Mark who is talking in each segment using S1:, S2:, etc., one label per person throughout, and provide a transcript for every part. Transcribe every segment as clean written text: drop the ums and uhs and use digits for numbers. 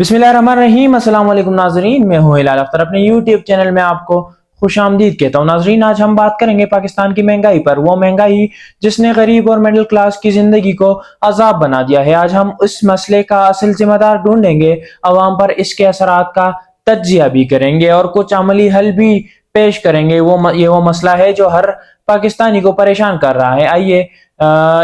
S1: बिस्मिल्लाहिर्रहमानिर्रहीम। अस्सलाम वालेकुम नाजरीन, मैं हूं हिलाल अख्तर। अपने यूट्यूब चैनल में आपको खुश आमदीद कहता हूं। नाजरीन, आज हम बात करेंगे पाकिस्तान की महंगाई पर, वो महंगाई जिसने गरीब और मिडिल क्लास की जिंदगी को अजाब बना दिया है। आज हम इस मसले का असल जिम्मेदार ढूंढेंगे, अवाम पर इसके असरात का तज्जिया भी करेंगे और कुछ अमली हल भी पेश करेंगे। वो मसला है जो हर पाकिस्तानी को परेशान कर रहा है। आइए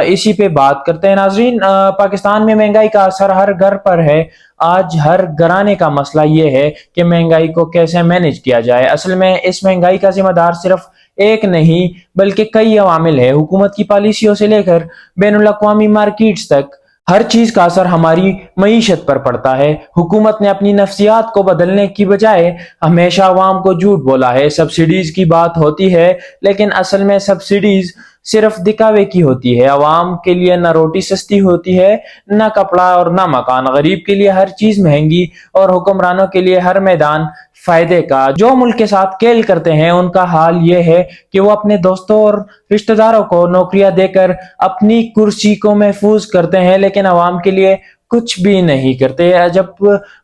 S1: इसी पे बात करते हैं। नाजरीन, पाकिस्तान में महंगाई का असर हर घर पर है। आज हर घराने का मसला ये है कि महंगाई को कैसे मैनेज किया जाए। असल में इस महंगाई का जिम्मेदार सिर्फ एक नहीं बल्कि कई अवामिल है। हुकूमत की पॉलिसियों से लेकर बैनुल अक़वामी मार्केट्स तक हर चीज का असर हमारी मईशत पर पड़ता है। हुकूमत ने अपनी नफ्सियात को बदलने की बजाय हमेशा अवाम को झूठ बोला है। सब्सिडीज की बात होती है, लेकिन असल में सब्सिडीज सिर्फ दिखावे की होती है। अवाम के लिए न रोटी सस्ती होती है, न कपड़ा और न मकान। गरीब के लिए हर चीज महंगी और हुक्मरानों के लिए हर मैदान फायदे का। जो मुल्क के साथ खेल करते हैं उनका हाल ये है कि वो अपने दोस्तों और रिश्तेदारों को नौकरियां देकर अपनी कुर्सी को महफूज करते हैं, लेकिन अवाम के लिए कुछ भी नहीं करते। जब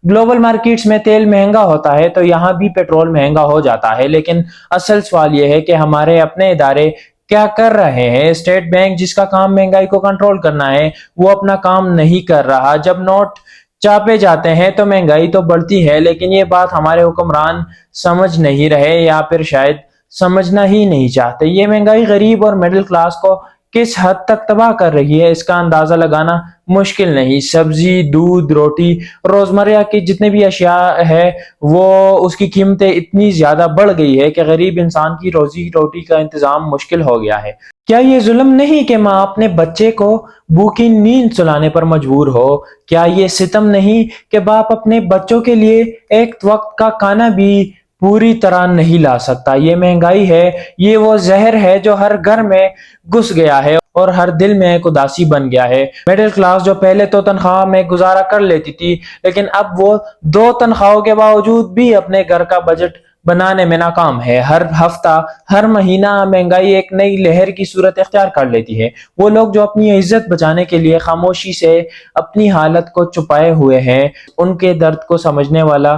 S1: ग्लोबल मार्केट्स में तेल महंगा होता है तो यहाँ भी पेट्रोल महंगा हो जाता है। लेकिन असल सवाल यह है कि हमारे अपने इदारे क्या कर रहे हैं। स्टेट बैंक, जिसका काम महंगाई को कंट्रोल करना है, वो अपना काम नहीं कर रहा। जब नोट चापे जाते हैं तो महंगाई तो बढ़ती है, लेकिन ये बात हमारे हुक्मरान समझ नहीं रहे या फिर शायद समझना ही नहीं चाहते। ये महंगाई गरीब और मिडिल क्लास को किस हद तक तबाह कर रही है, इसका अंदाजा लगाना मुश्किल नहीं। सब्जी, दूध, रोटी, रोजमर्रा की जितने भी अशिया है वो उसकी कीमतें इतनी ज्यादा बढ़ गई है कि गरीब इंसान की रोजी रोटी का इंतजाम मुश्किल हो गया है। क्या ये जुल्म नहीं कि माँ अपने बच्चे को भूखी नींद सुलाने पर मजबूर हो? क्या ये सितम नहीं कि बाप अपने बच्चों के लिए एक वक्त का खाना भी पूरी तरह नहीं ला सकता? ये महंगाई है, ये वो जहर है जो हर घर में घुस गया है और हर दिल में एक उदासी बन गया है। मिडिल क्लास जो पहले तो तनख्वाह में गुजारा कर लेती थी, लेकिन अब वो 2 तनख्वाहों के बावजूद भी अपने घर का बजट बनाने में नाकाम है। हर हफ्ता, हर महीना महंगाई एक नई लहर की सूरत इख्तियार कर लेती है। वो लोग जो अपनी इज्जत बचाने के लिए खामोशी से अपनी हालत को छुपाए हुए हैं, उनके दर्द को समझने वाला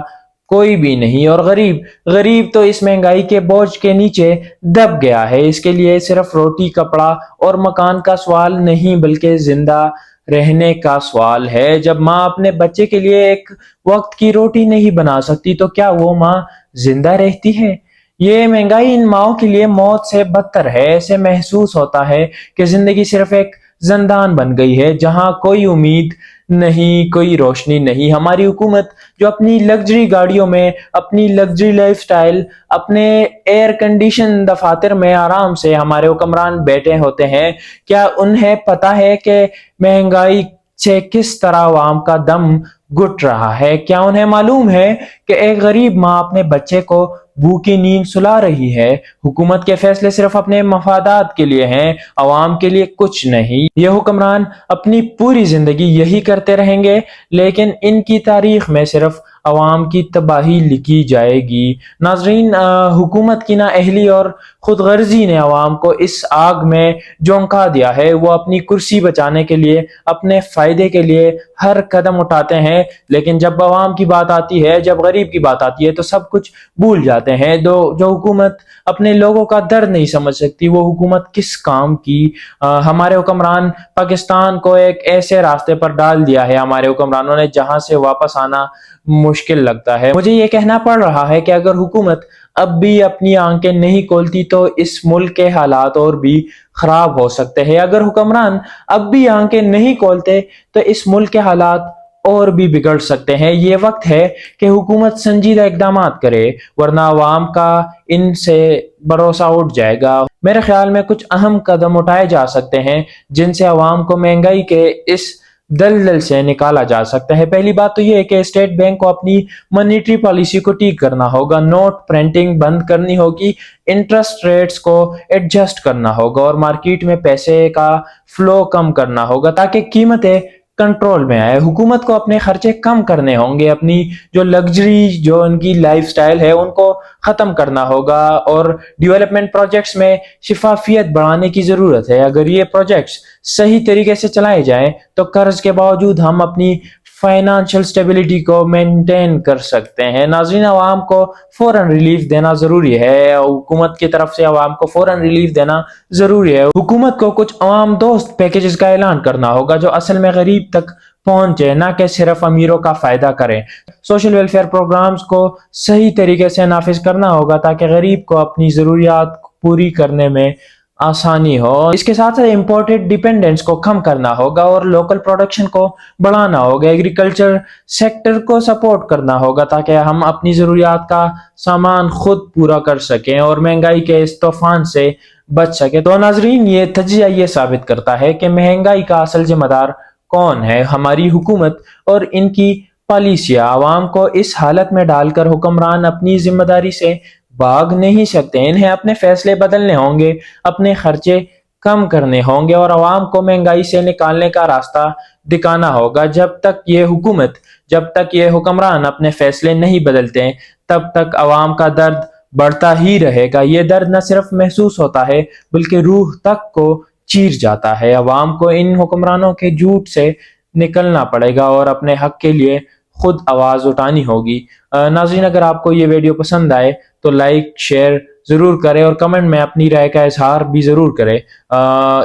S1: कोई भी नहीं। और गरीब गरीब तो इस महंगाई के बोझ के नीचे दब गया है। इसके लिए सिर्फ रोटी, कपड़ा और मकान का सवाल नहीं बल्कि जिंदा रहने का सवाल है। जब माँ अपने बच्चे के लिए एक वक्त की रोटी नहीं बना सकती तो क्या वो माँ जिंदा रहती है? ये महंगाई इन माओं के लिए मौत से बदतर है। ऐसे महसूस होता है कि जिंदगी सिर्फ एक जिंदान बन गई है जहां कोई उम्मीद नहीं, कोई रोशनी नहीं। हमारी हुकूमत जो अपनी लग्जरी गाड़ियों में, अपनी लग्जरी लाइफस्टाइल, अपने एयर कंडीशन दफातर में आराम से हमारे हुक्मरान बैठे होते हैं, क्या उन्हें पता है कि महंगाई से किस तरह आवाम का दम घुट रहा है? क्या उन्हें मालूम है कि एक गरीब माँ अपने बच्चे को भूखी नींद सुला रही है? हुकूमत के फैसले सिर्फ अपने मफादात के लिए हैं, अवाम के लिए कुछ नहीं। ये हुक्मरान अपनी पूरी जिंदगी यही करते रहेंगे, लेकिन इनकी तारीख में सिर्फ अवाम की तबाही लिखी जाएगी। नाजरीन, हुकूमत की नाअहली और खुदगर्जी ने अवाम को इस आग में झोंका दिया है। वो अपनी कुर्सी बचाने के लिए, अपने फायदे के लिए हर कदम उठाते हैं, लेकिन जब अवाम की बात आती है, जब गरीब की बात आती है तो सब कुछ भूल जाते हैं। जो हुकूमत अपने लोगों का दर्द नहीं समझ सकती, वो हुकूमत किस काम की? हमारे हुक्मरान पाकिस्तान को एक ऐसे रास्ते पर डाल दिया है, हमारे हुक्मरानों ने, जहां से वापस आना मुश्किल लगता है। मुझे ये कहना पड़ रहा है कि अगर हुकूमत अब भी अपनी आंखें नहीं खोलती तो इस मुल्क के हालात और भी खराब हो सकते हैं। अगर हुक्मरान अब भी आंखें नहीं खोलते तो इस मुल्क के हालात और भी बिगड़ सकते हैं। ये वक्त है कि हुकूमत संजीदा इकदाम करे, वरना अवाम का इनसे भरोसा उठ जाएगा। मेरे ख्याल में कुछ अहम कदम उठाए जा सकते हैं जिनसे अवाम को महंगाई के इस दलदल से निकाला जा सकता है। पहली बात तो यह है कि स्टेट बैंक को अपनी मॉनेटरी पॉलिसी को ठीक करना होगा, नोट प्रिंटिंग बंद करनी होगी, इंटरेस्ट रेट्स को एडजस्ट करना होगा और मार्केट में पैसे का फ्लो कम करना होगा ताकि कीमतें कंट्रोल में आए। हुकूमत को अपने खर्चे कम करने होंगे, अपनी जो लग्जरी, जो उनकी लाइफस्टाइल है, उनको खत्म करना होगा और डेवलपमेंट प्रोजेक्ट्स में शिफाफियत बढ़ाने की जरूरत है। अगर ये प्रोजेक्ट्स सही तरीके से चलाए जाएं तो कर्ज के बावजूद हम अपनी فائنانشیل اسٹیبلٹی کو مینٹین کر سکتے ہیں۔ ناظرین، عوام کو فوراً ریلیف دینا ضروری ہے، حکومت کی طرف سے عوام کو فوراً ریلیف دینا ضروری ہے۔ حکومت کو کچھ عوام دوست پیکیجز کا اعلان کرنا ہوگا جو اصل میں غریب تک پہنچے، نہ کہ صرف امیروں کا فائدہ کریں۔ سوشل ویلفیئر پروگرامز کو صحیح طریقے سے نافذ کرنا ہوگا تاکہ غریب کو اپنی ضروریات پوری کرنے میں آسانی ہو۔ اس کے ساتھ ساتھ امپورٹڈ ڈیپینڈنس کو کم کرنا ہوگا اور لوکل پروڈکشن کو بڑھانا ہوگا۔ ایگریکلچر سیکٹر کو سپورٹ کرنا ہوگا تاکہ ہم اپنی ضروریات کا سامان خود پورا کر سکیں اور مہنگائی کے اس طوفان سے بچ سکیں۔ تو ناظرین، یہ تجزیہ یہ ثابت کرتا ہے کہ مہنگائی کا اصل ذمہ دار کون ہے؟ ہماری حکومت اور ان کی پالیسیاں۔ عوام کو اس حالت میں ڈال کر حکمران اپنی ذمہ داری سے بھاگ نہیں سکتے، انہیں اپنے فیصلے بدلنے ہوں گے، اپنے خرچے کم کرنے ہوں گے اور عوام کو مہنگائی سے نکالنے کا راستہ دکھانا ہوگا۔ جب تک یہ حکمران اپنے فیصلے نہیں بدلتے، تب تک عوام کا درد بڑھتا ہی رہے گا۔ یہ درد نہ صرف محسوس ہوتا ہے بلکہ روح تک کو چیر جاتا ہے۔ عوام کو ان حکمرانوں کے جھوٹ سے نکلنا پڑے گا اور اپنے حق کے لیے خود آواز اٹھانی ہوگی۔ ناظرین، اگر آپ کو یہ ویڈیو پسند آئے تو لائک شیئر ضرور کریں اور کمنٹ میں اپنی رائے کا اظہار بھی ضرور کریں۔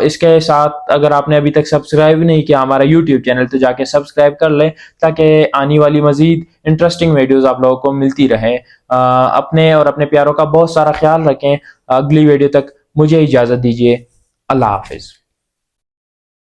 S1: اس کے ساتھ اگر آپ نے ابھی تک سبسکرائب نہیں کیا ہمارا یوٹیوب چینل تو جا کے سبسکرائب کر لیں تاکہ آنے والی مزید انٹرسٹنگ ویڈیوز آپ لوگوں کو ملتی رہیں۔ اپنے اور اپنے پیاروں کا بہت سارا خیال رکھیں۔ اگلی ویڈیو تک مجھے اجازت دیجیے۔ اللہ حافظ۔